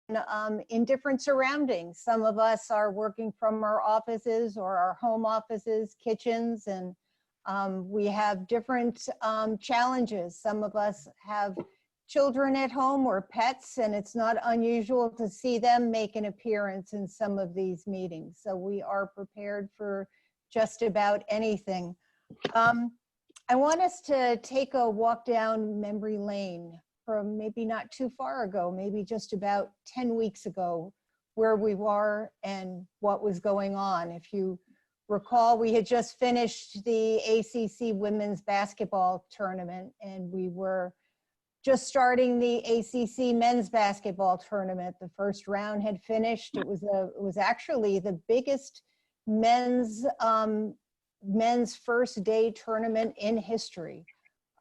in different surroundings. Some of us are working from our offices or our home offices, kitchens, and we have different challenges. Some of us have children at home or pets, and it's not unusual to see them make an appearance in some of these meetings. So we are prepared for just about anything. I want us to take a walk down memory lane from maybe not too far ago, maybe just about 10 weeks ago, where we were and what was going on. If you recall, we had just finished the ACC women's basketball tournament, and we were just starting the ACC men's basketball tournament. The first round had finished. It was actually the biggest men's first day tournament in history.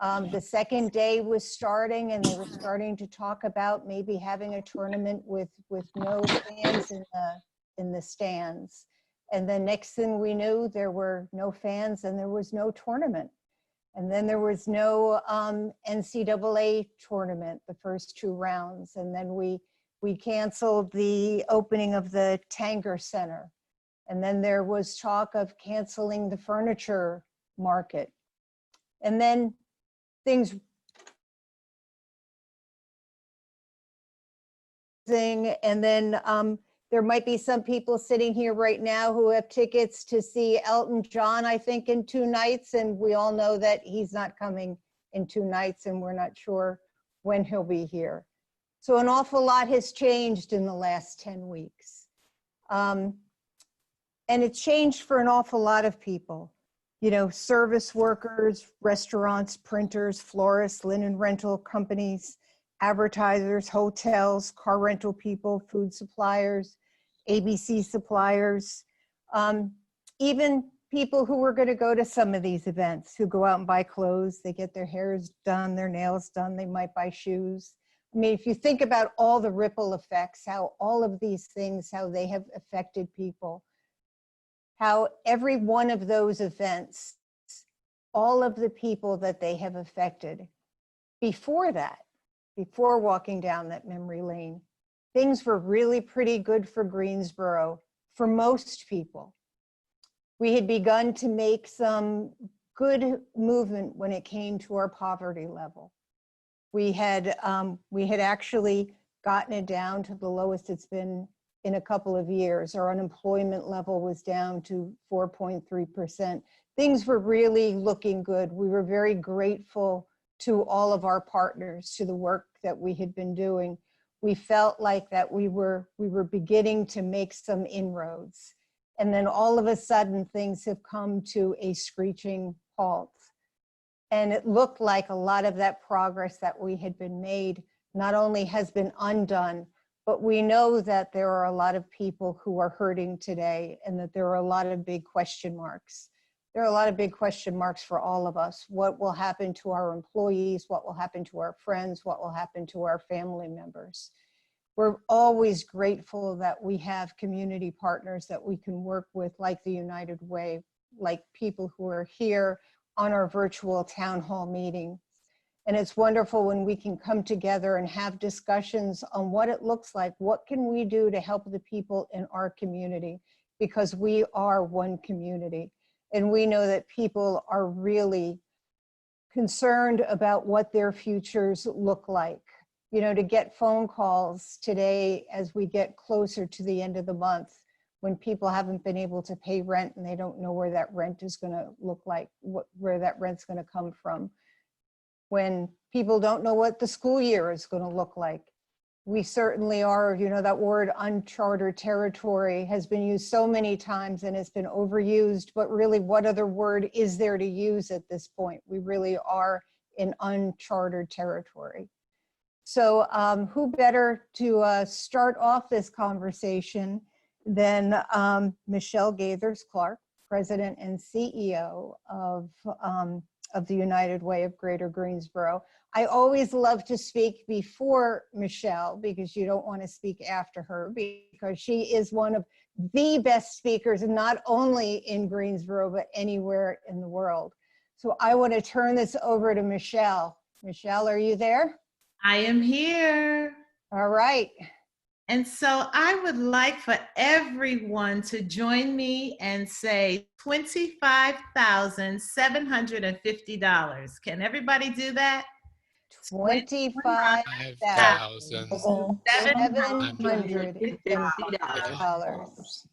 The second day was starting, and they were starting to talk about maybe having a tournament with no fans in the stands. And the next thing we knew, there were no fans and there was no tournament. And then there was no NCAA tournament the first two rounds. And then we canceled the opening of the Tanger Center. And then there was talk of canceling the furniture market. And then things, and then there might be some people sitting here right now who have tickets to see Elton John, I think, in 2 nights, and we all know that he's not coming in 2 nights, and we're not sure when he'll be here. So an awful lot has changed in the last 10 weeks. And it's changed for an awful lot of people. You know, service workers, restaurants, printers, florists, linen rental companies, advertisers, hotels, car rental people, food suppliers, ABC suppliers, even people who were going to go to some of these events, who go out and buy clothes, they get their hairs done, their nails done, they might buy shoes. I mean, if you think about all the ripple effects, how all of these things, how they have affected people, how every one of those events, all of the people that they have affected before that, before walking down that memory lane, things were really pretty good for Greensboro, for most people. We had begun to make some good movement when it came to our poverty level. We had actually gotten it down to the lowest it's been in a couple of years. Our unemployment level was down to 4.3%. Things were really looking good. We were very grateful to all of our partners, to the work that we had been doing. We felt like that we were beginning to make some inroads. And then all of a sudden, things have come to a screeching halt. And it looked like a lot of that progress that we had been made not only has been undone, but we know that there are a lot of people who are hurting today, and that there are a lot of big question marks. There are a lot of big question marks for all of us. What will happen to our employees? What will happen to our friends? What will happen to our family members? We're always grateful that we have community partners that we can work with, like the United Way, like people who are here on our virtual town hall meeting. And it's wonderful when we can come together and have discussions on what it looks like. What can we do to help the people in our community? Because we are one community. And we know that people are really concerned about what their futures look like. You know, to get phone calls today as we get closer to the end of the month, when people haven't been able to pay rent and they don't know where that rent is going to look like, where that rent's going to come from. When people don't know what the school year is going to look like. We certainly are, you know, that word uncharted territory has been used so many times and it's been overused, but really what other word is there to use at this point? We really are in uncharted territory. So who better to start off this conversation than Michelle Gethers-Clark, President and CEO of the United Way of Greater Greensboro. I always love to speak before Michelle because you don't want to speak after her, because she is one of the best speakers, not only in Greensboro, but anywhere in the world. So I want to turn this over to Michelle. Michelle, are you there? I am here. All right. And so I would like for everyone to join me and say $25,750. Can everybody do that? $25,750.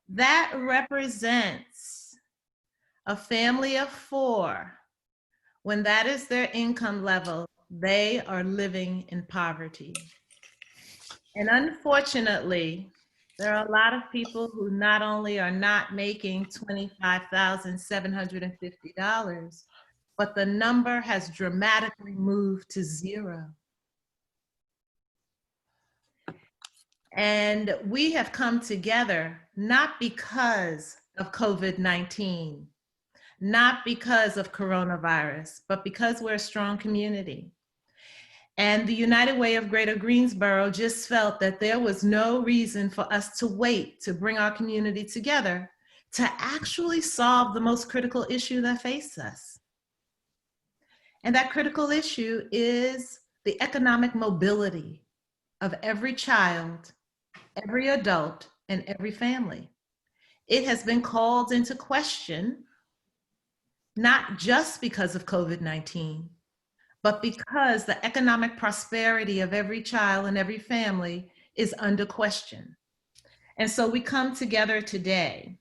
That represents a family of 4. When that is their income level, they are living in poverty. And unfortunately, there are a lot of people who not only are not making $25,750, but the number has dramatically moved to 0. And we have come together not because of COVID-19, not because of coronavirus, but because we're a strong community. And the United Way of Greater Greensboro just felt that there was no reason for us to wait to bring our community together to actually solve the most critical issue that faces us. And that critical issue is the economic mobility of every child, every adult, and every family. It has been called into question, not just because of COVID-19, but because the economic prosperity of every child and every family is under question. And so we come together today.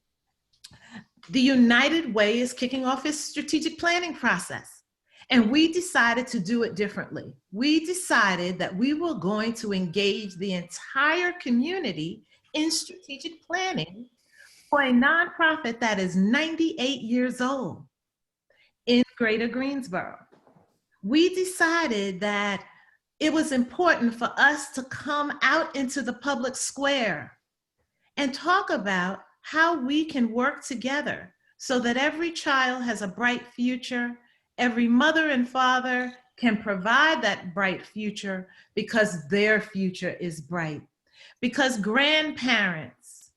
The United Way is kicking off its strategic planning process, and we decided to do it differently. We decided that we were going to engage the entire community in strategic planning for a nonprofit that is 98 years old in Greater Greensboro. We decided that it was important for us to come out into the public square and talk about how we can work together so that every child has a bright future, every mother and father can provide that bright future because their future is bright, because grandparents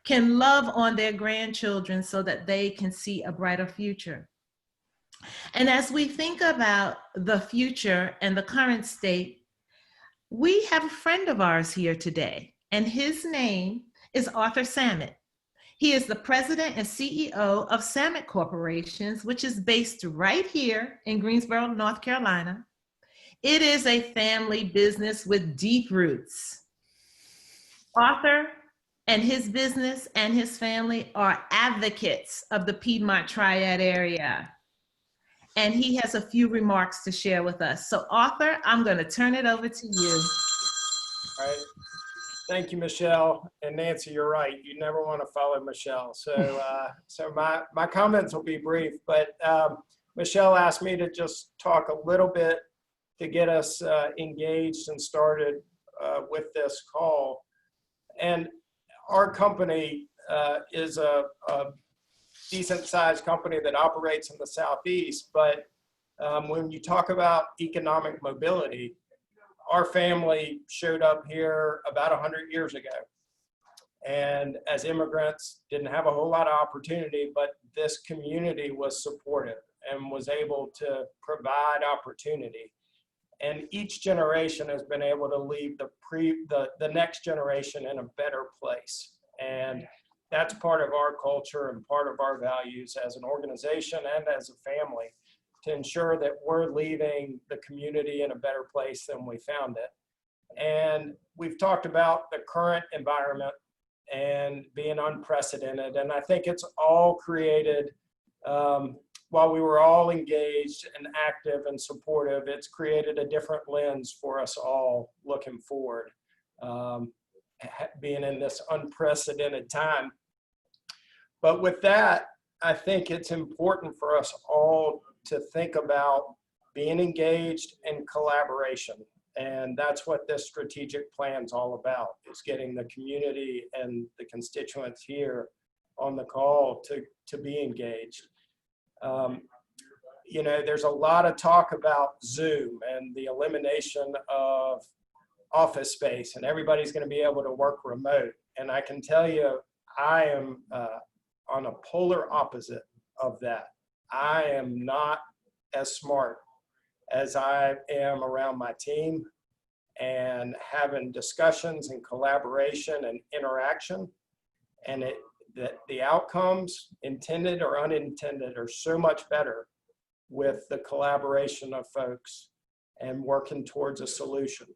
can love on their grandchildren so that they can see a brighter future. And as we think about the future and the current state, we have a friend of ours here today, and his name is Arthur Samet. He is the president and CEO of Samet Corporation, which is based right here in Greensboro, North Carolina. It is a family business with deep roots. Arthur and his business and his family are advocates of the Piedmont Triad area. And he has a few remarks to share with us. So Arthur, I'm going to turn it over to you. All right. Thank you, Michelle. And Nancy, you're right. You never want to follow Michelle. So my comments will be brief, but Michelle asked me to just talk a little bit to get us engaged and started with this call. And our company is a decent sized company that operates in the Southeast, but when you talk about economic mobility, our family showed up here about 100 years ago. And as immigrants, didn't have a whole lot of opportunity, but this community was supportive and was able to provide opportunity. And each generation has been able to leave the next generation in a better place. And that's part of our culture and part of our values as an organization and as a family, to ensure that we're leaving the community in a better place than we found it. And we've talked about the current environment and being unprecedented. And I think it's all created, while we were all engaged and active and supportive, it's created a different lens for us all looking forward, being in this unprecedented time. But with that, I think it's important for us all to think about being engaged in collaboration. And that's what this strategic plan is all about, is getting the community and the constituents here on the call to be engaged. You know, there's a lot of talk about Zoom and the elimination of office space, and everybody's going to be able to work remote. And I can tell you, I am on a polar opposite of that. I am not as smart as I am around my team. and having discussions and collaboration and interaction. And that the outcomes, intended or unintended, are so much better with the collaboration of folks and working towards a solution.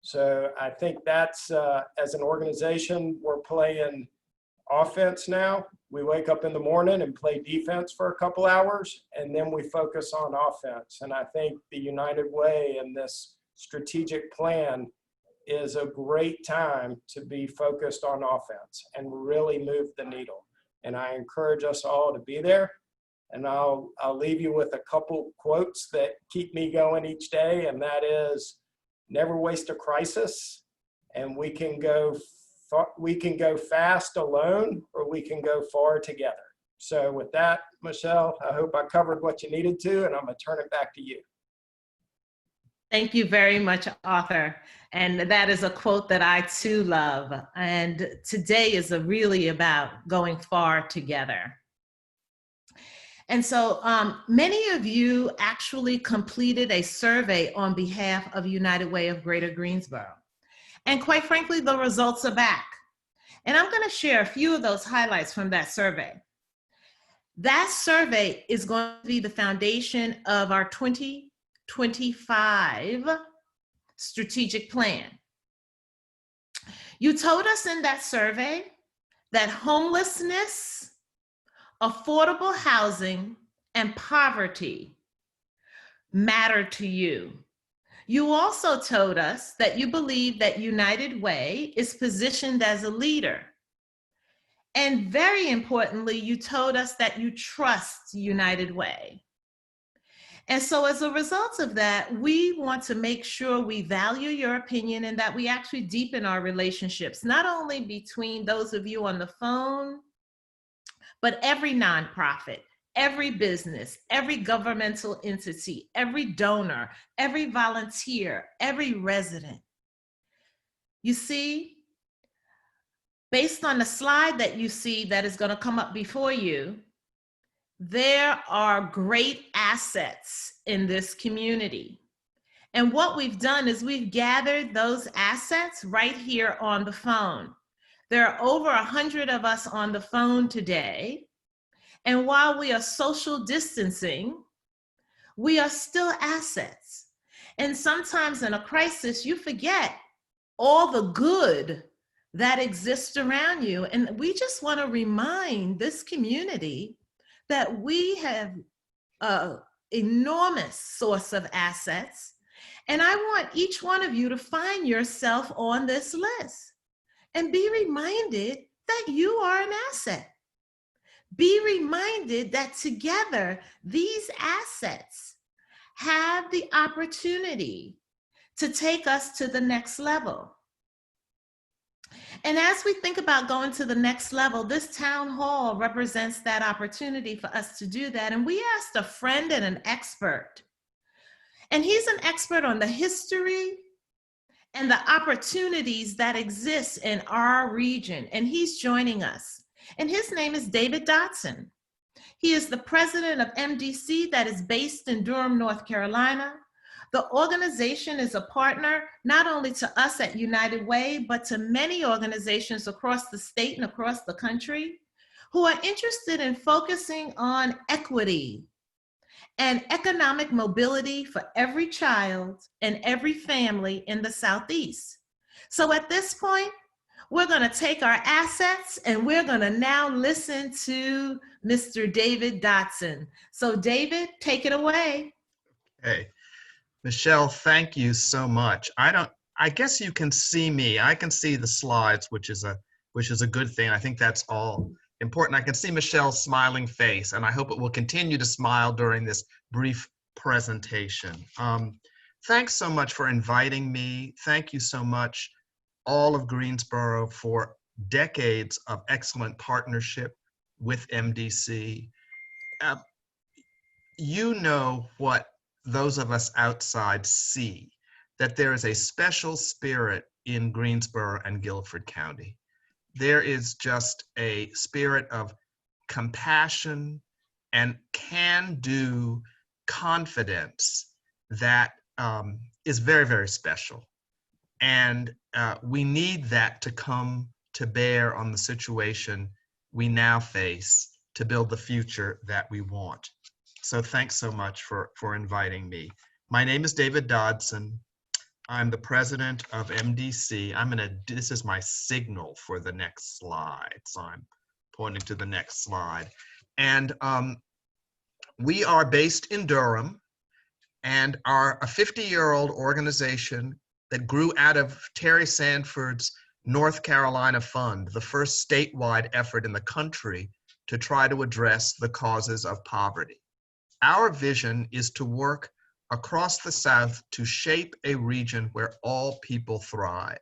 So I think that's, as an organization, we're playing offense now. We wake up in the morning and play defense for a couple hours, and then we focus on offense. And I think the United Way and this strategic plan is a great time to be focused on offense and really move the needle. And I encourage us all to be there. And I'll leave you with a couple quotes that keep me going each day. And that is, never waste a crisis. And we can go fast alone, or we can go far together. So with that, Michelle, I hope I covered what you needed to, and I'm gonna turn it back to you. Thank you very much, Arthur. And that is a quote that I too love. And today is really about going far together. And so many of you actually completed a survey on behalf of United Way of Greater Greensboro. And quite frankly, the results are back. And I'm going to share a few of those highlights from that survey. That survey is going to be the foundation of our 2025 strategic plan. You told us in that survey that homelessness, affordable housing, and poverty matter to you. You also told us that you believe that United Way is positioned as a leader. And very importantly, you told us that you trust United Way. And so as a result of that, we want to make sure we value your opinion and that we actually deepen our relationships, not only between those of you on the phone, but every nonprofit, every business, every governmental entity, every donor, every volunteer, every resident. You see, based on the slide that you see that is going to come up before you, there are great assets in this community. And what we've done is we've gathered those assets right here on the phone. There are over 100 of us on the phone today. And while we are social distancing, we are still assets. And sometimes in a crisis, you forget all the good that exists around you. And we just want to remind this community that we have an enormous source of assets. And I want each one of you to find yourself on this list and be reminded that you are an asset. Be reminded that together, these assets have the opportunity to take us to the next level. And as we think about going to the next level, this town hall represents that opportunity for us to do that. And we asked a friend and an expert, and he's an expert on the history and the opportunities that exist in our region. And he's joining us. And his name is David Dodson. He is the president of MDC that is based in Durham, North Carolina. The organization is a partner not only to us at United Way, but to many organizations across the state and across the country who are interested in focusing on equity and economic mobility for every child and every family in the Southeast. So at this point, we're going to take our assets and we're going to now listen to Mr. David Dodson. So David, take it away. Hey, Michelle, thank you so much. I guess you can see me. I can see the slides, which is a good thing. I think that's all important. I can see Michelle's smiling face, and I hope it will continue to smile during this brief presentation. Thanks so much for inviting me. Thank you so much, all of Greensboro, for decades of excellent partnership with MDC. You know what those of us outside see, that there is a special spirit in Greensboro and Guilford County. There is just a spirit of compassion and can-do confidence that is very, very special. And we need that to come to bear on the situation we now face to build the future that we want. So thanks so much for inviting me. My name is David Dodson. I'm the president of MDC. This is my signal for the next slide. So I'm pointing to the next slide. And we are based in Durham and are a 50-year-old organization that grew out of Terry Sanford's North Carolina Fund, the first statewide effort in the country to try to address the causes of poverty. Our vision is to work across the South to shape a region where all people thrive.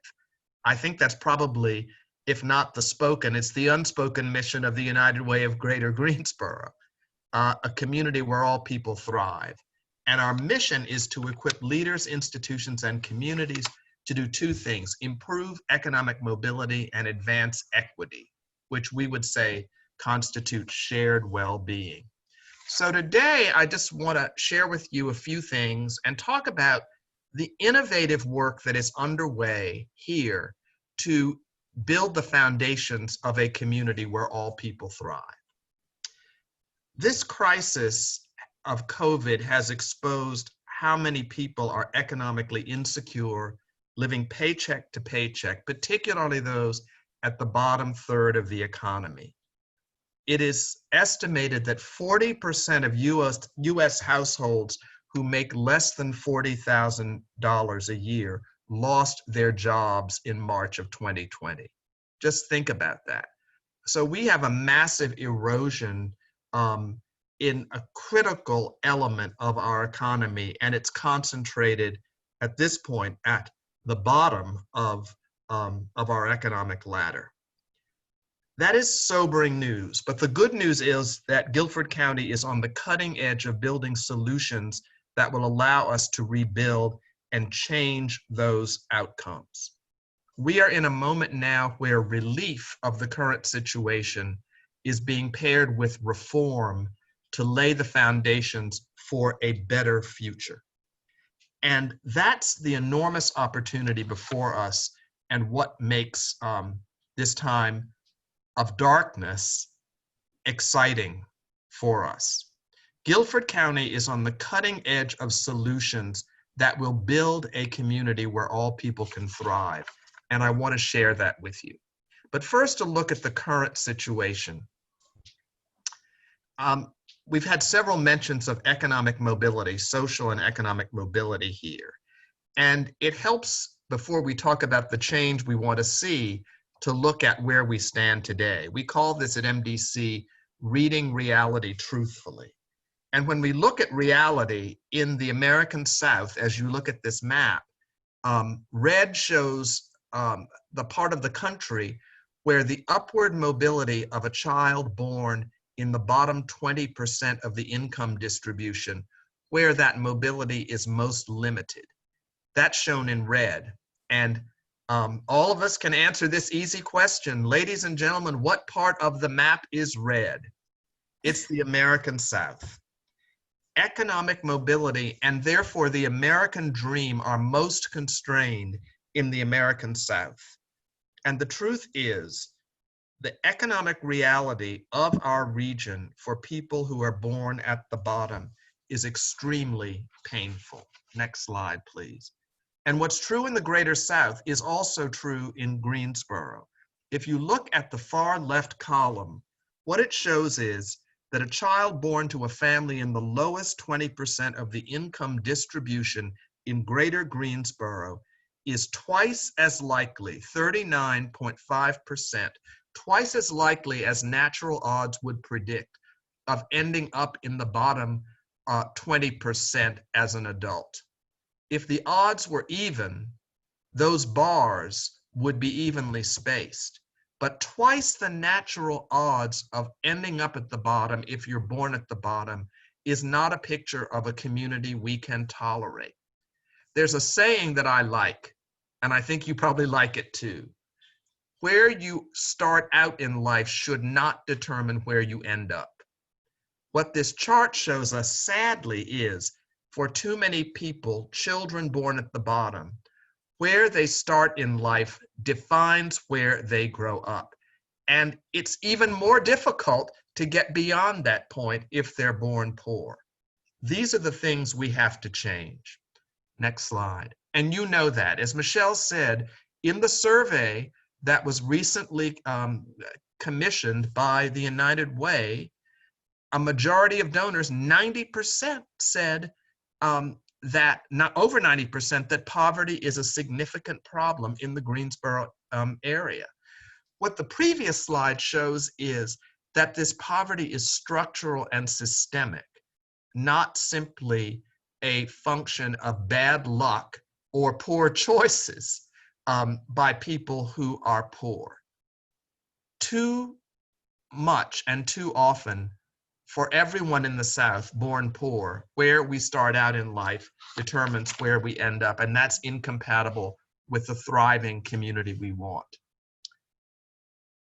I think that's probably, if not the spoken, it's the unspoken mission of the United Way of Greater Greensboro, a community where all people thrive. And our mission is to equip leaders, institutions, and communities to do two things: improve economic mobility and advance equity, which we would say constitutes shared well-being. So today, I just want to share with you a few things and talk about the innovative work that is underway here to build the foundations of a community where all people thrive. This crisis of COVID has exposed how many people are economically insecure, living paycheck to paycheck, particularly those at the bottom third of the economy. It is estimated that 40% of US households who make less than $40,000 a year lost their jobs in March of 2020. Just think about that. So we have a massive erosion in a critical element of our economy, and it's concentrated at this point at the bottom of our economic ladder. That is sobering news, but the good news is that Guilford County is on the cutting edge of building solutions that will allow us to rebuild and change those outcomes. We are in a moment now where relief of the current situation is being paired with reform to lay the foundations for a better future. And that's the enormous opportunity before us and what makes this time of darkness exciting for us. Guilford County is on the cutting edge of solutions that will build a community where all people can thrive. And I want to share that with you. But first, a look at the current situation. We've had several mentions of economic mobility, social and economic mobility here. And it helps, before we talk about the change we want to see, to look at where we stand today. We call this at MDC reading reality truthfully. And when we look at reality in the American South, as you look at this map, red shows the part of the country where the upward mobility of a child born in the bottom 20% of the income distribution, where that mobility is most limited. That's shown in red. And all of us can answer this easy question. Ladies and gentlemen, what part of the map is red? It's the American South. Economic mobility and therefore the American dream are most constrained in the American South. And the truth is, the economic reality of our region for people who are born at the bottom is extremely painful. Next slide, please. And what's true in the Greater South is also true in Greensboro. If you look at the far left column, what it shows is that a child born to a family in the lowest 20% of the income distribution in Greater Greensboro is twice as likely, 39.5%, twice as likely as natural odds would predict of ending up in the bottom 20% as an adult. If the odds were even, those bars would be evenly spaced. But twice the natural odds of ending up at the bottom if you're born at the bottom is not a picture of a community we can tolerate. There's a saying that I like, and I think you probably like it too. Where you start out in life should not determine where you end up. What this chart shows us, sadly, is for too many people, children born at the bottom, where they start in life defines where they grow up. And it's even more difficult to get beyond that point if they're born poor. These are the things we have to change. Next slide. And you know that. As Michelle said, in the survey that was recently commissioned by the United Way, a majority of donors, 90% said that, not over 90%, that poverty is a significant problem in the Greensboro area. What the previous slide shows is that this poverty is structural and systemic, not simply a function of bad luck or poor choices by people who are poor. Too much and too often, for everyone in the South born poor, where we start out in life determines where we end up, and that's incompatible with the thriving community we want.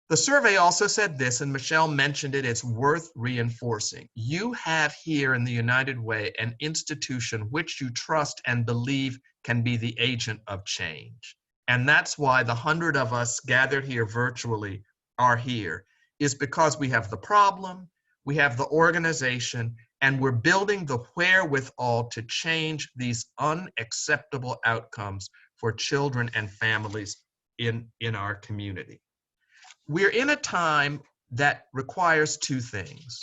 The survey also said this, and Michelle mentioned it, it's worth reinforcing. You have here in the United Way an institution which you trust and believe can be the agent of change. And that's why the 100 of us gathered here virtually are here, is because we have the problem, we have the organization, and we're building the wherewithal to change these unacceptable outcomes for children and families in our community. We're in a time that requires two things.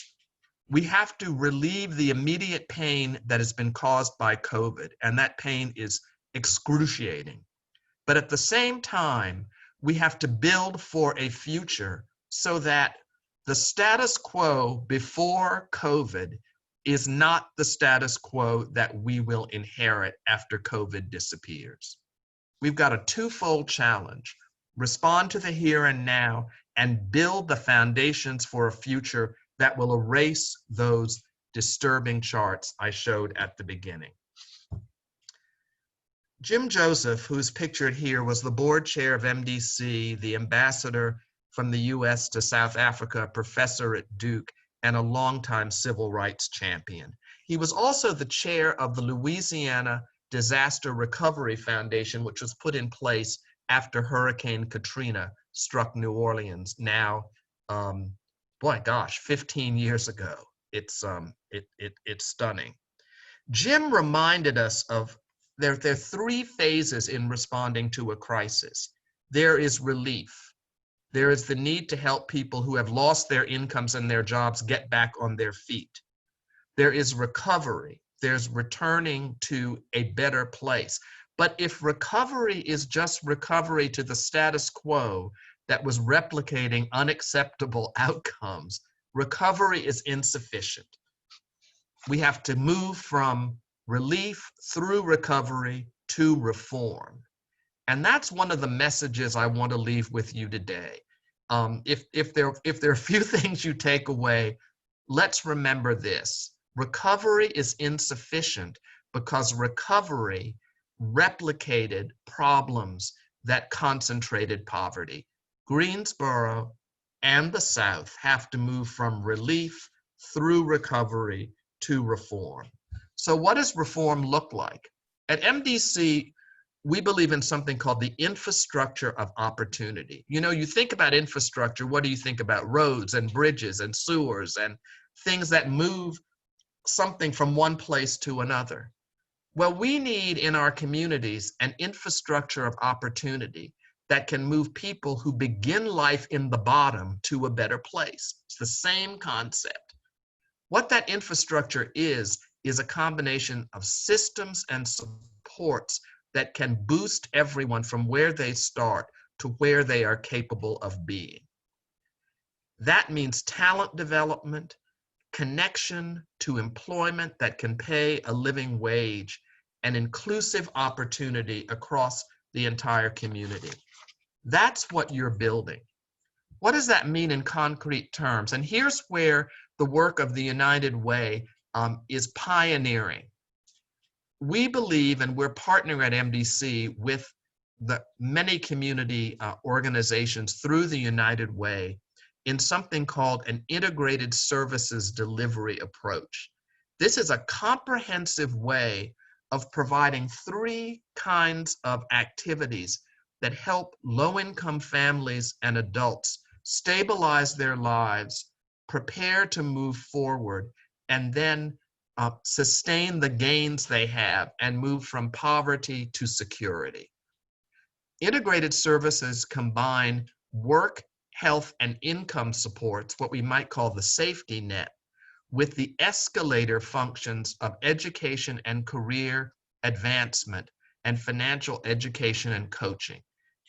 We have to relieve the immediate pain that has been caused by COVID, and that pain is excruciating. But at the same time, we have to build for a future so that the status quo before COVID is not the status quo that we will inherit after COVID disappears. We've got a twofold challenge: respond to the here and now and build the foundations for a future that will erase those disturbing charts I showed at the beginning. Jim Joseph, who's pictured here, was the board chair of MDC, the ambassador from the US to South Africa, professor at Duke, and a longtime civil rights champion. He was also the chair of the Louisiana Disaster Recovery Foundation, which was put in place after Hurricane Katrina struck New Orleans now, 15 years ago. It's stunning. Jim reminded us of there are three phases in responding to a crisis. There is relief. There is the need to help people who have lost their incomes and their jobs get back on their feet. There is recovery. There's returning to a better place. But if recovery is just recovery to the status quo that was replicating unacceptable outcomes, recovery is insufficient. We have to move from relief through recovery to reform. And that's one of the messages I want to leave with you today. If there are a few things you take away, let's remember this. Recovery is insufficient because recovery replicated problems that concentrated poverty. Greensboro and the South have to move from relief through recovery to reform. So what does reform look like? At MDC, we believe in something called the infrastructure of opportunity. You know, you think about infrastructure, what do you think about? Roads and bridges and sewers and things that move something from one place to another. Well, we need in our communities an infrastructure of opportunity that can move people who begin life in the bottom to a better place. It's the same concept. What that infrastructure is a combination of systems and supports that can boost everyone from where they start to where they are capable of being. That means talent development, connection to employment that can pay a living wage, and inclusive opportunity across the entire community. That's what you're building. What does that mean in concrete terms? And here's where the work of the United Way is pioneering. We believe, and we're partnering at MDC with the many community organizations through the United Way in something called an integrated services delivery approach. This is a comprehensive way of providing 3 kinds of activities that help low-income families and adults stabilize their lives, prepare to move forward, and then sustain the gains they have and move from poverty to security. Integrated services combine work, health, and income supports, what we might call the safety net, with the escalator functions of education and career advancement and financial education and coaching.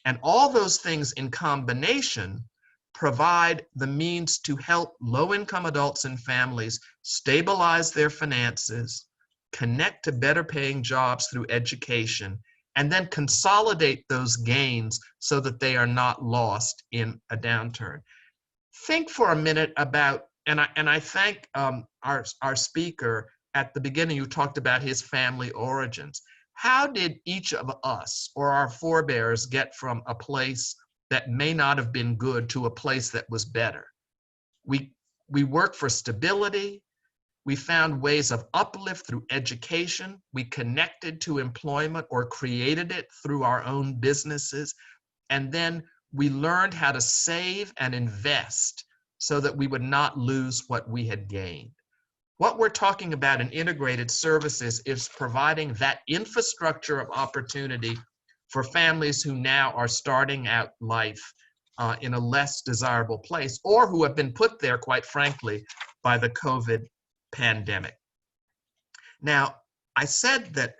And all those things in combination provide the means to help low-income adults and families stabilize their finances, connect to better paying jobs through education, and then consolidate those gains so that they are not lost in a downturn. Think for a minute about, and I thank our speaker at the beginning who talked about his family origins. How did each of us or our forebears get from a place that may not have been good to a place that was better? We worked for stability. We found ways of uplift through education. We connected to employment or created it through our own businesses. And then we learned how to save and invest so that we would not lose what we had gained. What we're talking about in integrated services is providing that infrastructure of opportunity for families who now are starting out life in a less desirable place, or who have been put there, quite frankly, by the COVID pandemic. Now, I said that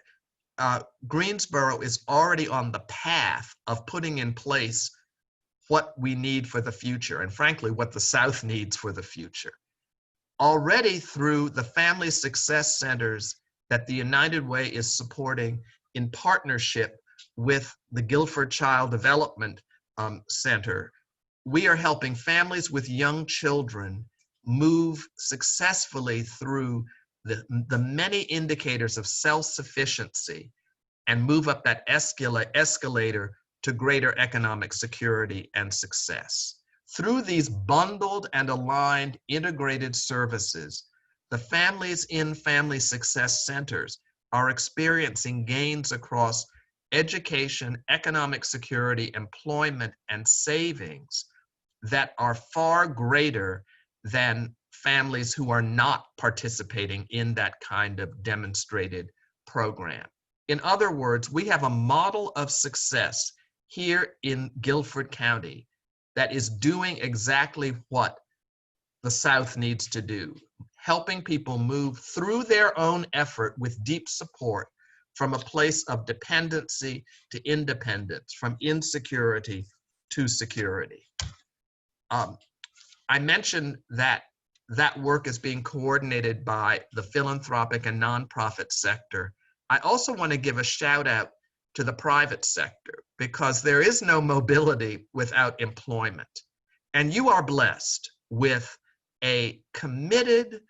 Greensboro is already on the path of putting in place what we need for the future, and frankly, what the South needs for the future. Already through the Family Success Centers that the United Way is supporting in partnership with the Guilford Child Development Center, we are helping families with young children move successfully through the many indicators of self-sufficiency and move up that escalator to greater economic security and success. Through these bundled and aligned integrated services, the families in Family Success Centers are experiencing gains across education, economic security, employment, and savings that are far greater than families who are not participating in that kind of demonstrated program. In other words, we have a model of success here in Guilford County that is doing exactly what the South needs to do, helping people move through their own effort with deep support from a place of dependency to independence, from insecurity to security. I mentioned that that work is being coordinated by the philanthropic and nonprofit sector. I also want to give a shout out to the private sector, because there is no mobility without employment. And you are blessed with a committed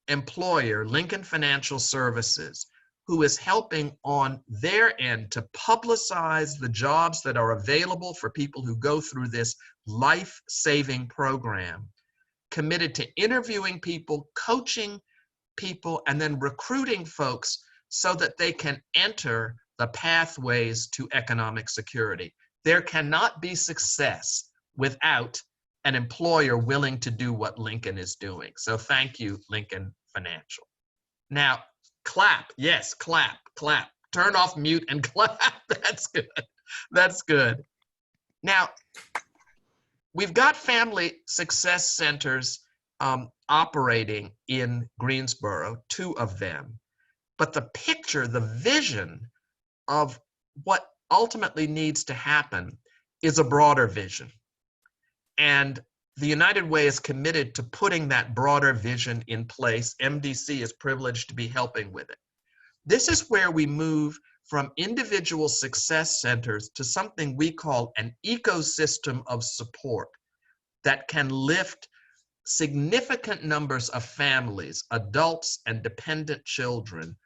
employer, Lincoln Financial Services, who is helping on their end to publicize the jobs that are available for people who go through this life-saving program, committed to interviewing people, coaching people, and then recruiting folks so that they can enter the pathways to economic security. There cannot be success without an employer willing to do what Lincoln is doing. So thank you, Lincoln Financial. Now, clap. Yes, clap, clap. Turn off mute and clap. That's good. That's good. Now, we've got Family Success Centers operating in Greensboro, 2 of them. But the picture, the vision of what ultimately needs to happen is a broader vision. And the United Way is committed to putting that broader vision in place. MDC is privileged to be helping with it. This is where we move from individual success centers to something we call an ecosystem of support that can lift significant numbers of families, adults, and dependent children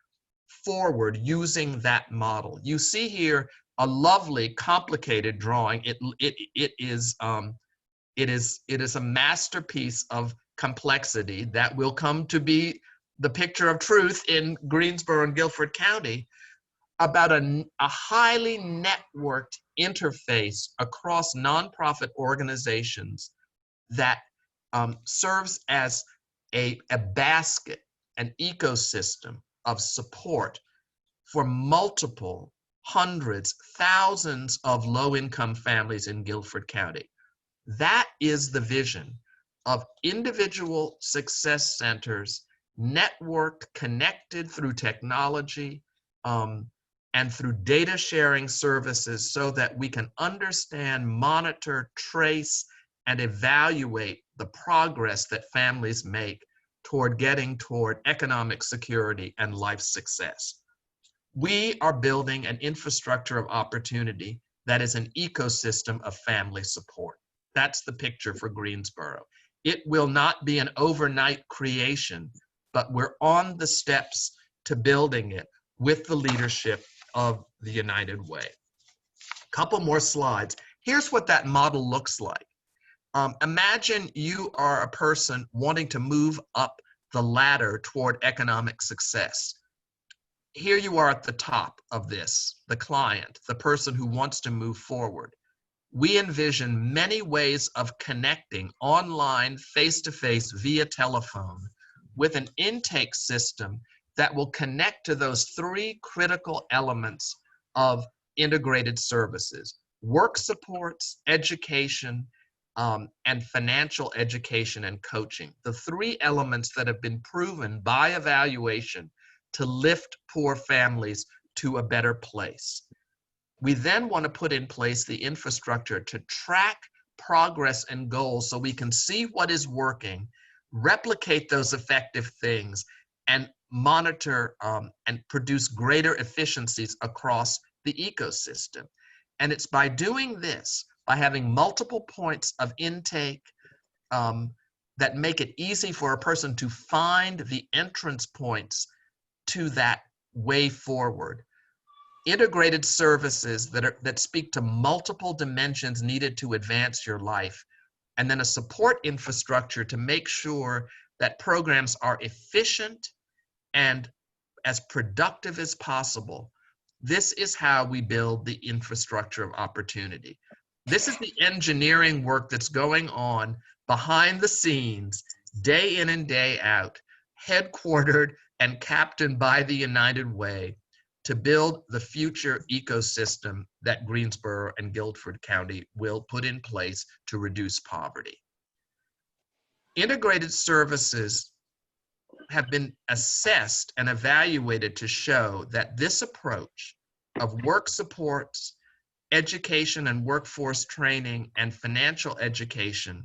forward using that model. You see here a lovely, complicated drawing. It is a masterpiece of complexity that will come to be the picture of truth in Greensboro and Guilford County about a highly networked interface across nonprofit organizations that serves as a basket, an ecosystem of support for multiple hundreds, thousands of low-income families in Guilford County. That is the vision of individual success centers, networked, connected through technology, and through data sharing services so that we can understand, monitor, trace, and evaluate the progress that families make toward getting toward economic security and life success. We are building an infrastructure of opportunity that is an ecosystem of family support. That's the picture for Greensboro. It will not be an overnight creation, but we're on the steps to building it with the leadership of the United Way. Couple more slides. Here's what that model looks like. Imagine you are a person wanting to move up the ladder toward economic success. Here you are at the top of this, the client, the person who wants to move forward. We envision many ways of connecting online, face-to-face, via telephone, with an intake system that will connect to those three critical elements of integrated services: work supports, education, and financial education and coaching. The three elements that have been proven by evaluation to lift poor families to a better place. We then want to put in place the infrastructure to track progress and goals so we can see what is working, replicate those effective things, and monitor and produce greater efficiencies across the ecosystem. And it's by doing this, by having multiple points of intake that make it easy for a person to find the entrance points to that way forward. Integrated services that speak to multiple dimensions needed to advance your life, and then a support infrastructure to make sure that programs are efficient and as productive as possible. This is how we build the infrastructure of opportunity. This is the engineering work that's going on behind the scenes, day in and day out, headquartered and captained by the United Way, to build the future ecosystem that Greensboro and Guilford County will put in place to reduce poverty. Integrated services have been assessed and evaluated to show that this approach of work supports, education and workforce training, and financial education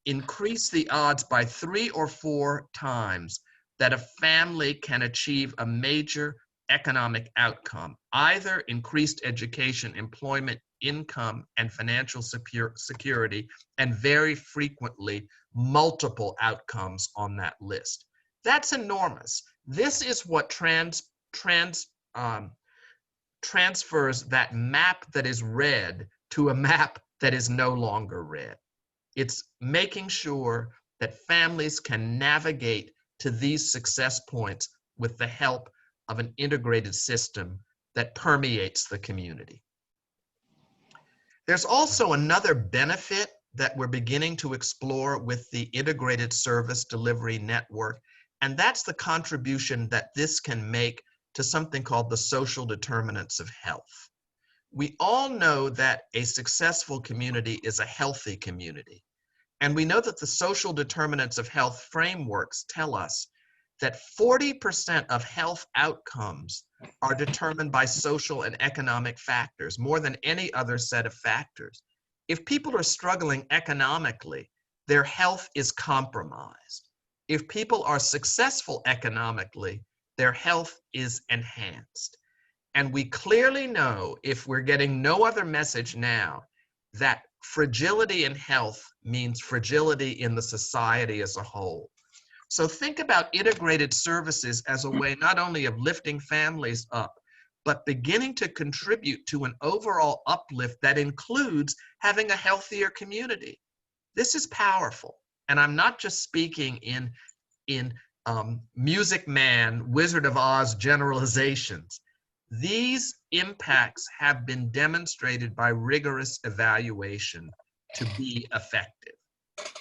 increase the odds by 3 or 4 times that a family can achieve a major economic outcome, either increased education, employment, income, and financial security, and very frequently multiple outcomes on that list. That's enormous. This is what transfers that map that is red to a map that is no longer red. It's making sure that families can navigate to these success points with the help of an integrated system that permeates the community. There's also another benefit that we're beginning to explore with the integrated service delivery network, and that's the contribution that this can make to something called the social determinants of health. We all know that a successful community is a healthy community. And we know that the social determinants of health frameworks tell us that 40% of health outcomes are determined by social and economic factors, more than any other set of factors. If people are struggling economically, their health is compromised. If people are successful economically, their health is enhanced. And we clearly know, if we're getting no other message now, that fragility in health means fragility in the society as a whole. So think about integrated services as a way not only of lifting families up, but beginning to contribute to an overall uplift that includes having a healthier community. This is powerful. And I'm not just speaking in Music Man, Wizard of Oz generalizations. These impacts have been demonstrated by rigorous evaluation to be effective.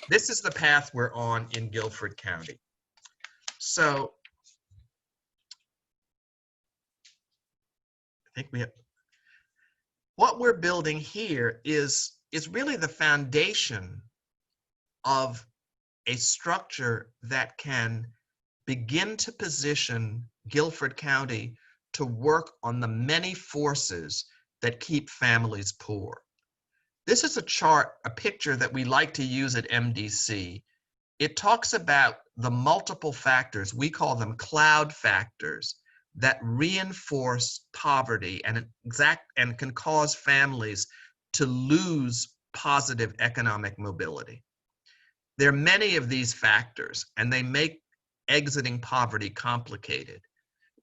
This is the path we're on in Guilford County. So I think what we're building here is really the foundation of a structure that can begin to position Guilford County to work on the many forces that keep families poor. This is a chart, a picture that we like to use at MDC. It talks about the multiple factors, we call them cloud factors, that reinforce poverty and can cause families to lose positive economic mobility. There are many of these factors, and they make exiting poverty complicated.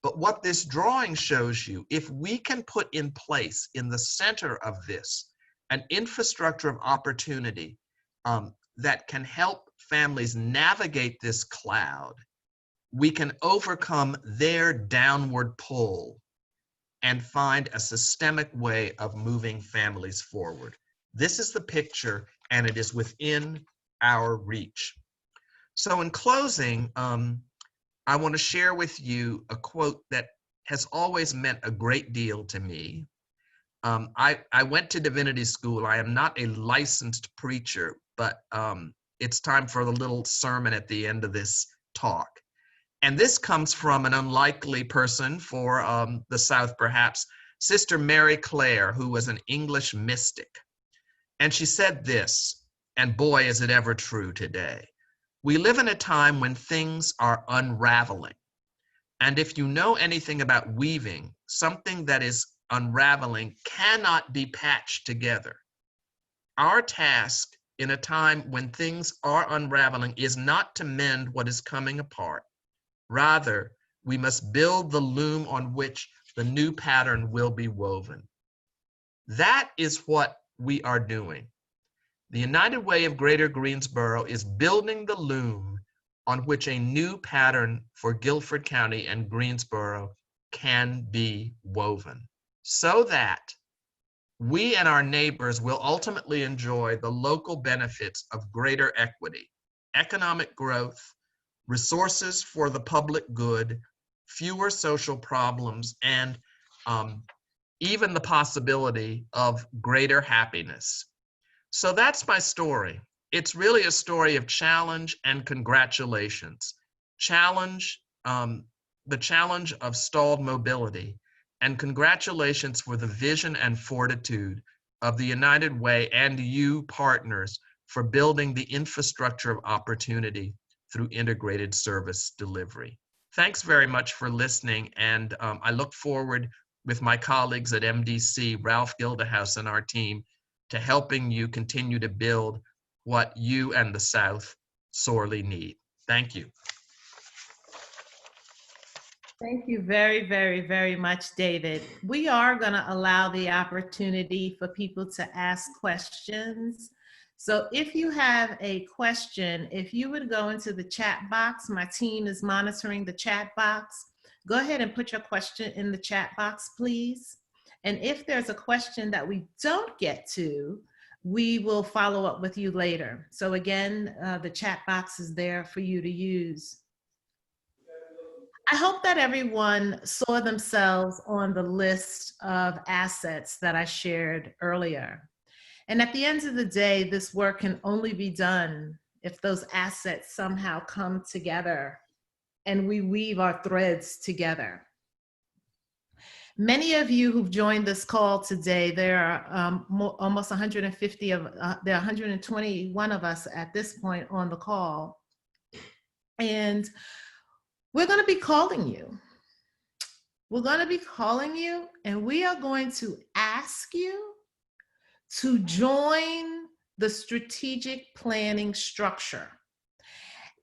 But what this drawing shows you, if we can put in place in the center of this an infrastructure of opportunity that can help families navigate this cloud, we can overcome their downward pull and find a systemic way of moving families forward. This is the picture, and it is within our reach. So in closing, I want to share with you a quote that has always meant a great deal to me. I went to divinity school. I am not a licensed preacher, but it's time for a little sermon at the end of this talk. And this comes from an unlikely person for the South, perhaps, Sister Mary Clare, who was an English mystic. And she said this, and boy, is it ever true today. We live in a time when things are unraveling. And if you know anything about weaving, something that is unraveling cannot be patched together. Our task in a time when things are unraveling is not to mend what is coming apart. Rather, we must build the loom on which the new pattern will be woven. That is what we are doing. The United Way of Greater Greensboro is building the loom on which a new pattern for Guilford County and Greensboro can be woven, so that we and our neighbors will ultimately enjoy the local benefits of greater equity, economic growth, resources for the public good, fewer social problems, and even the possibility of greater happiness. So that's my story. It's really a story of challenge and congratulations. Challenge, the challenge of stalled mobility, and congratulations for the vision and fortitude of the United Way and you partners for building the infrastructure of opportunity through integrated service delivery. Thanks very much for listening, and I look forward with my colleagues at MDC, Ralph Gildehouse and our team, to helping you continue to build what you and the South sorely need. Thank you. Thank you very, very, very much, David. We are going to allow the opportunity for people to ask questions. So if you have a question, if you would go into the chat box, my team is monitoring the chat box. Go ahead and put your question in the chat box, please. And if there's a question that we don't get to, we will follow up with you later. So again, the chat box is there for you to use. I hope that everyone saw themselves on the list of assets that I shared earlier. And at the end of the day, this work can only be done if those assets somehow come together and we weave our threads together. Many of you who've joined this call today, there are almost 150 of, there are 121 of us at this point on the call. And we're going to be calling you. We're going to be calling you, and we are going to ask you to join the strategic planning structure.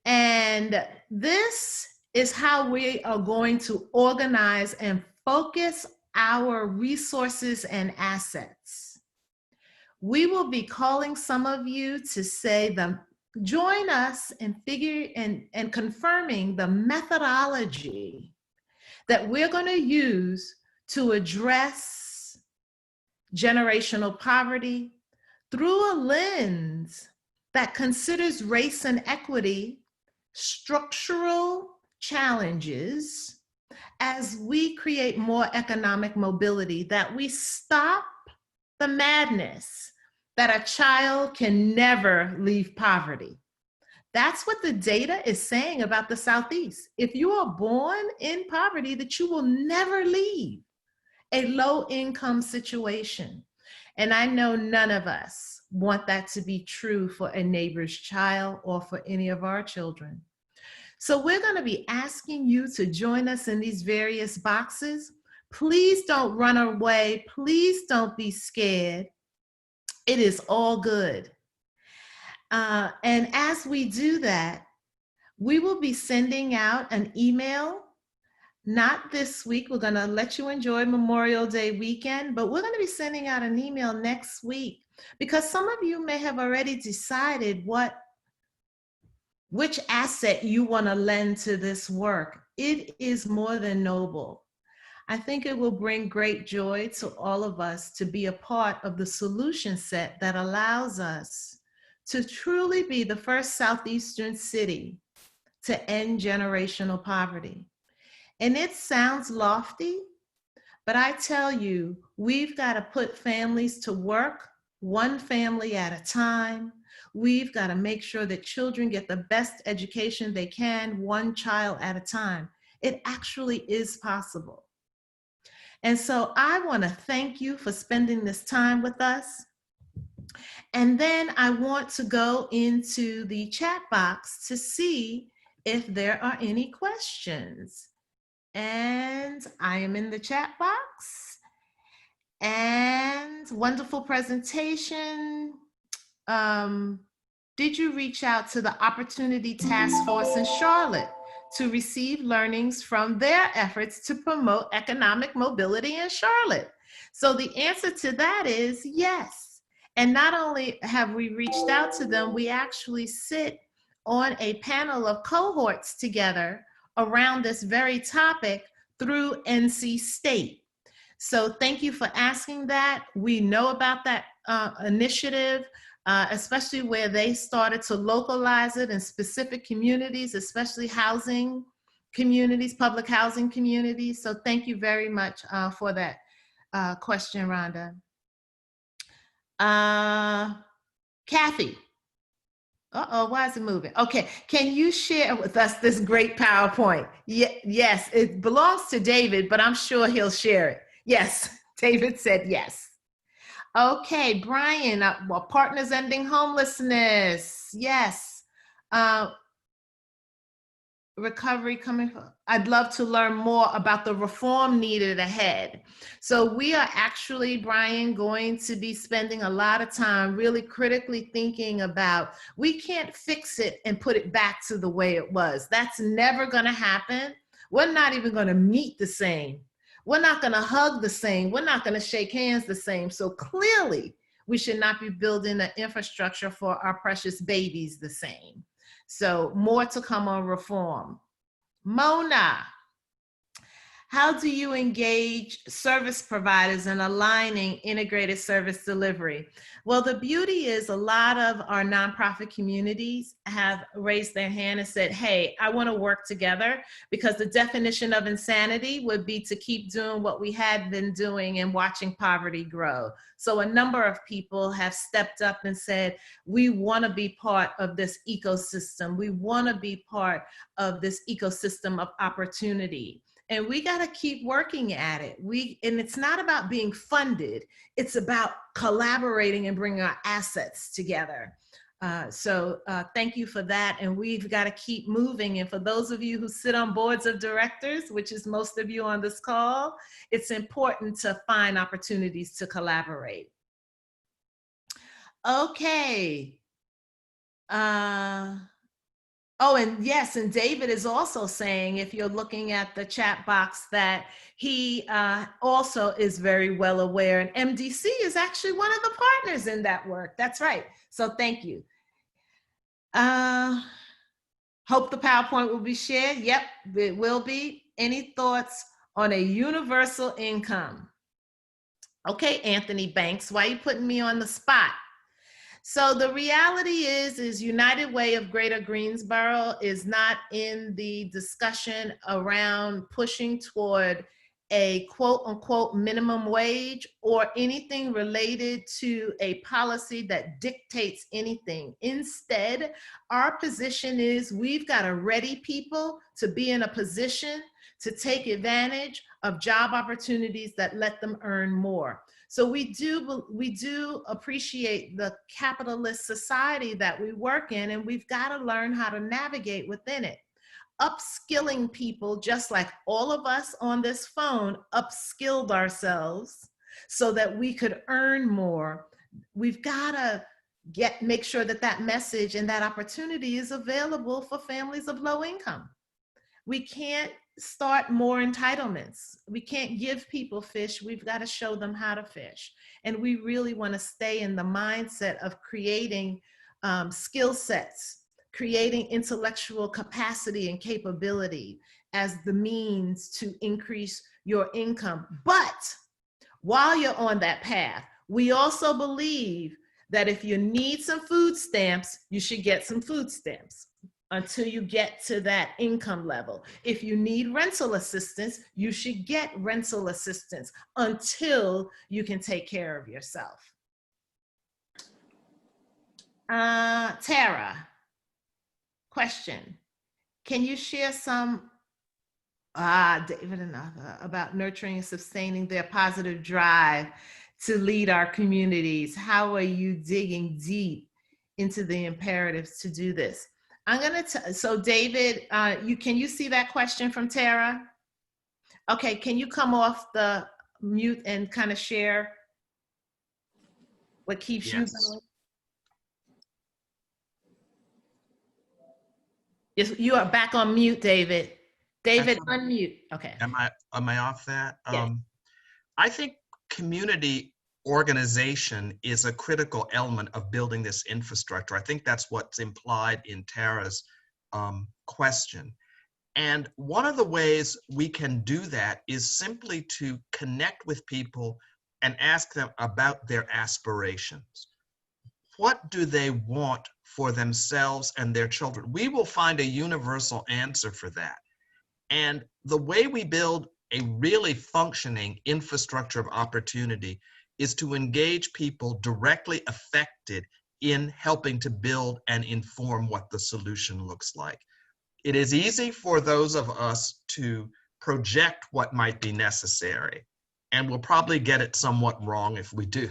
And this is how we are going to organize and focus our resources and assets. We will be calling some of you to say the join us in and confirming the methodology that we're going to use to address generational poverty through a lens that considers race and equity, structural challenges, as we create more economic mobility, that we stop the madness that a child can never leave poverty. That's what the data is saying about the Southeast. If you are born in poverty, that you will never leave a low-income situation. And I know none of us want that to be true for a neighbor's child or for any of our children. So we're going to be asking you to join us in these various boxes. Please don't run away. Please don't be scared. It is all good. And as we do that, we will be sending out an email. Not this week. We're going to let you enjoy Memorial Day weekend, but we're going to be sending out an email next week because some of you may have already decided which asset you want to lend to this work. It is more than noble. I think it will bring great joy to all of us to be a part of the solution set that allows us to truly be the first Southeastern city to end generational poverty. And it sounds lofty, but I tell you, we've got to put families to work, one family at a time. We've got to make sure that children get the best education they can, one child at a time. It actually is possible. And so I want to thank you for spending this time with us. And then I want to go into the chat box to see if there are any questions. And I am in the chat box. And wonderful presentation. Did you reach out to the Opportunity Task Force in Charlotte to receive learnings from their efforts to promote economic mobility in Charlotte? So the answer to that is yes. And not only have we reached out to them, we actually sit on a panel of cohorts together around this very topic through NC State. So thank you for asking that. We know about that initiative, especially where they started to localize it in specific communities, especially housing communities, public housing communities. So thank you very much for that question, Rhonda. Kathy. Uh-oh, why is it moving? Okay, can you share with us this great PowerPoint? Yes, it belongs to David, but I'm sure he'll share it. Yes, David said yes. Okay, Brian, Partners Ending Homelessness. Yes. Recovery coming from, I'd love to learn more about the reform needed ahead. So we are actually, Brian, going to be spending a lot of time really critically thinking about, we can't fix it and put it back to the way it was. That's never gonna happen. We're not even gonna meet the same. We're not gonna hug the same. We're not gonna shake hands the same. So clearly, we should not be building an infrastructure for our precious babies the same. So more to come on reform. Mona, how do you engage service providers in aligning integrated service delivery? Well, the beauty is a lot of our nonprofit communities have raised their hand and said, hey, I want to work together, because the definition of insanity would be to keep doing what we had been doing and watching poverty grow. So a number of people have stepped up and said, we want to be part of this ecosystem. We want to be part of this ecosystem of opportunity. And we got to keep working at it. And it's not about being funded. It's about collaborating and bringing our assets together. So thank you for that. And we've got to keep moving. And for those of you who sit on boards of directors, which is most of you on this call, it's important to find opportunities to collaborate. Okay. Oh, and yes, and David is also saying, if you're looking at the chat box, that he also is very well aware, and MDC is actually one of the partners in that work. That's right. So thank you. Hope the PowerPoint will be shared. Yep, it will be. Any thoughts on a universal income? Okay, Anthony Banks, why are you putting me on the spot? So the reality is United Way of Greater Greensboro is not in the discussion around pushing toward a quote unquote minimum wage or anything related to a policy that dictates anything. Instead, our position is we've got to ready people to be in a position to take advantage of job opportunities that let them earn more. So we do appreciate the capitalist society that we work in, and we've got to learn how to navigate within it. Upskilling people, just like all of us on this phone upskilled ourselves so that we could earn more. We've got to make sure that that message and that opportunity is available for families of low income. We can't start more entitlements. We can't give people fish. We've got to show them how to fish. And we really want to stay in the mindset of creating skill sets, creating intellectual capacity and capability as the means to increase your income. But while you're on that path, we also believe that if you need some food stamps, you should get some food stamps until you get to that income level. If you need rental assistance, you should get rental assistance until you can take care of yourself. Tara, question. Can you share some, David and Arthur, about nurturing and sustaining their positive drive to lead our communities? How are you digging deep into the imperatives to do this? I'm gonna, so David, can you see that question from Tara? Okay, can you come off the mute and kind of share what keeps you going? Yes, you are back on mute, David. David, unmute. Okay. Am I off that? Yes. I think community organization is a critical element of building this infrastructure. I think that's what's implied in Tara's question. And one of the ways we can do that is simply to connect with people and ask them about their aspirations. What do they want for themselves and their children? We will find a universal answer for that. And the way we build a really functioning infrastructure of opportunity is to engage people directly affected in helping to build and inform what the solution looks like. It is easy for those of us to project what might be necessary, and we'll probably get it somewhat wrong if we do.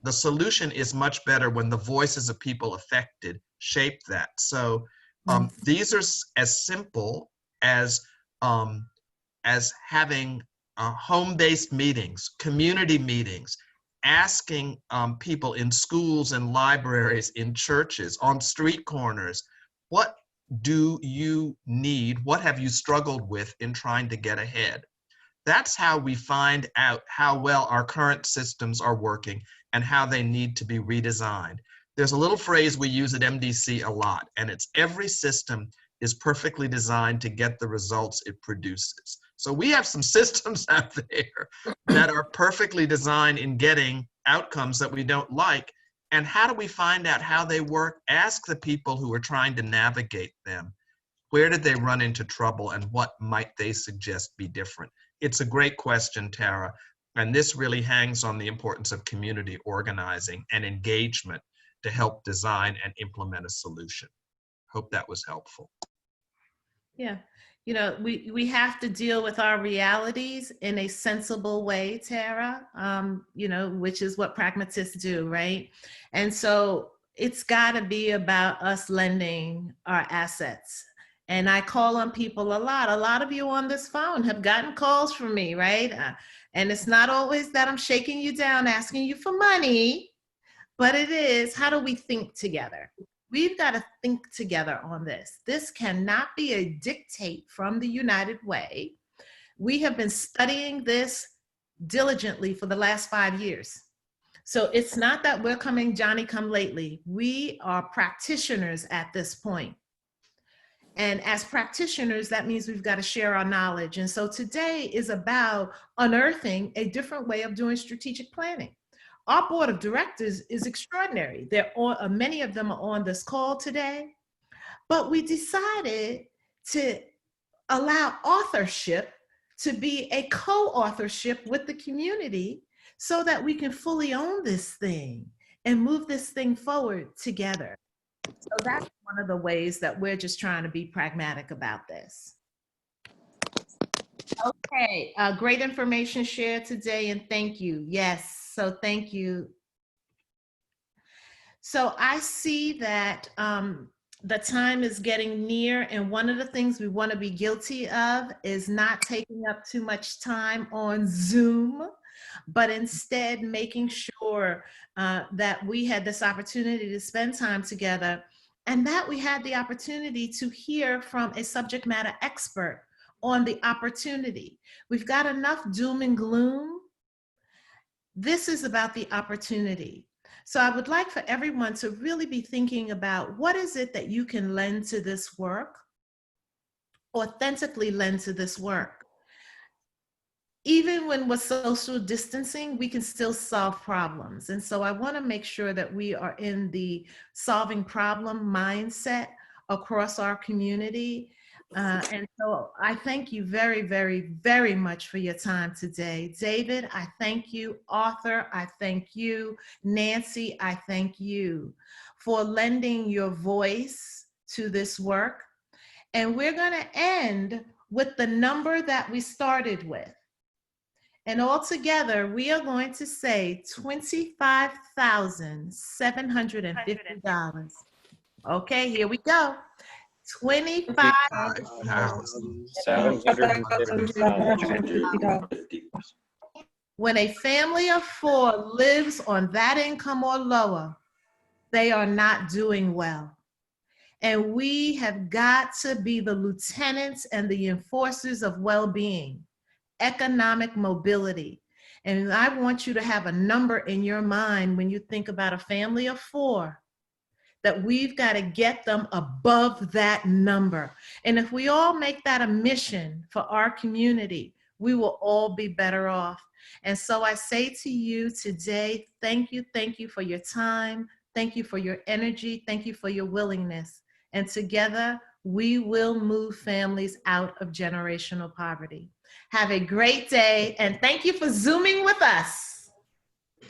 The solution is much better when the voices of people affected shape that. So these are as simple as having home-based meetings, community meetings, asking people in schools and libraries, in churches, on street corners, what do you need? What have you struggled with in trying to get ahead? That's how we find out how well our current systems are working and how they need to be redesigned. There's a little phrase we use at MDC a lot, and it's every system is perfectly designed to get the results it produces. So we have some systems out there that are perfectly designed in getting outcomes that we don't like. And how do we find out how they work? Ask the people who are trying to navigate them. Where did they run into trouble and what might they suggest be different? It's a great question, Tara. And this really hangs on the importance of community organizing and engagement to help design and implement a solution. Hope that was helpful. Yeah, you know, we have to deal with our realities in a sensible way, Tara, you know, which is what pragmatists do, right? And so it's got to be about us lending our assets. And I call on people a lot. A lot of you on this phone have gotten calls from me, right? And it's not always that I'm shaking you down, asking you for money, but it is, how do we think together? We've got to think together on this. This cannot be a dictate from the United Way. We have been studying this diligently for the last 5 years. So it's not that we're coming Johnny come lately. We are practitioners at this point. And as practitioners, that means we've got to share our knowledge. And so today is about unearthing a different way of doing strategic planning. Our board of directors is extraordinary. Many of them are on this call today, but we decided to allow authorship to be a co-authorship with the community so that we can fully own this thing and move this thing forward together. So that's one of the ways that we're just trying to be pragmatic about this. Okay, great information shared today, and thank you. Yes, so thank you. So I see that the time is getting near, and one of the things we want to be guilty of is not taking up too much time on Zoom, but instead making sure that we had this opportunity to spend time together, and that we had the opportunity to hear from a subject matter expert on the opportunity. We've got enough doom and gloom. This is about the opportunity. So I would like for everyone to really be thinking about what is it that you can lend to this work, authentically lend to this work. Even when we're social distancing, we can still solve problems. And so I want to make sure that we are in the solving problem mindset across our community. And so I thank you very, very, very much for your time today. David, I thank you. Arthur, I thank you. Nancy, I thank you for lending your voice to this work. And we're going to end with the number that we started with. And altogether, we are going to say $25,750. Okay, here we go. $25,750. When a family of 4 lives on that income or lower, they are not doing well. And we have got to be the lieutenants and the enforcers of well-being, economic mobility. And I want you to have a number in your mind when you think about a family of 4, that we've got to get them above that number. And if we all make that a mission for our community, we will all be better off. And so I say to you today, thank you for your time. Thank you for your energy. Thank you for your willingness. And together, we will move families out of generational poverty. Have a great day, and thank you for Zooming with us.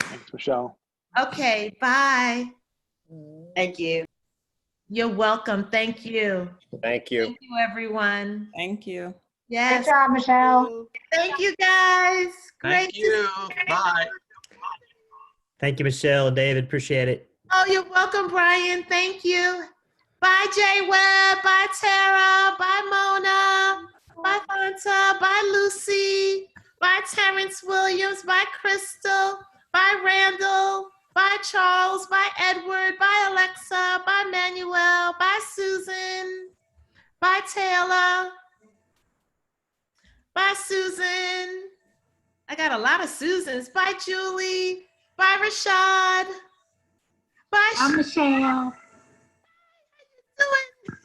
Thanks, Michelle. Okay, bye. Thank you. You're welcome. Thank you. Thank you. Thank you, everyone. Thank you. Yes. Good job, Michelle. Thank you, guys. Great. Thank you. Bye. Thank you, Michelle, David. Appreciate it. Oh, you're welcome, Brian. Thank you. Bye, Jay Webb. Bye, Tara. Bye, Mona. Bye, Fanta. Bye, Lucy. Bye, Terrence Williams. Bye, Crystal. Bye, Randall. Bye, Charles. Bye, Edward. Bye, Alexa. Bye, Manuel. Bye, Susan. Bye, Taylor. Bye, Susan. I got a lot of Susans. Bye, Julie. Bye, Rashad. Bye, I'm Michelle. doing?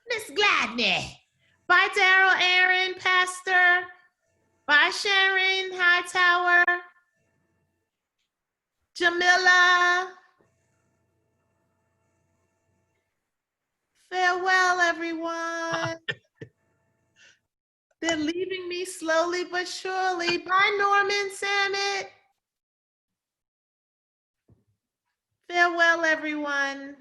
Miss Gladney. Bye, Daryl, Aaron, Pastor. Bye, Sharon Hightower. Jamila. Farewell, everyone. They're leaving me slowly but surely. Bye, Norman Samet. Farewell, everyone.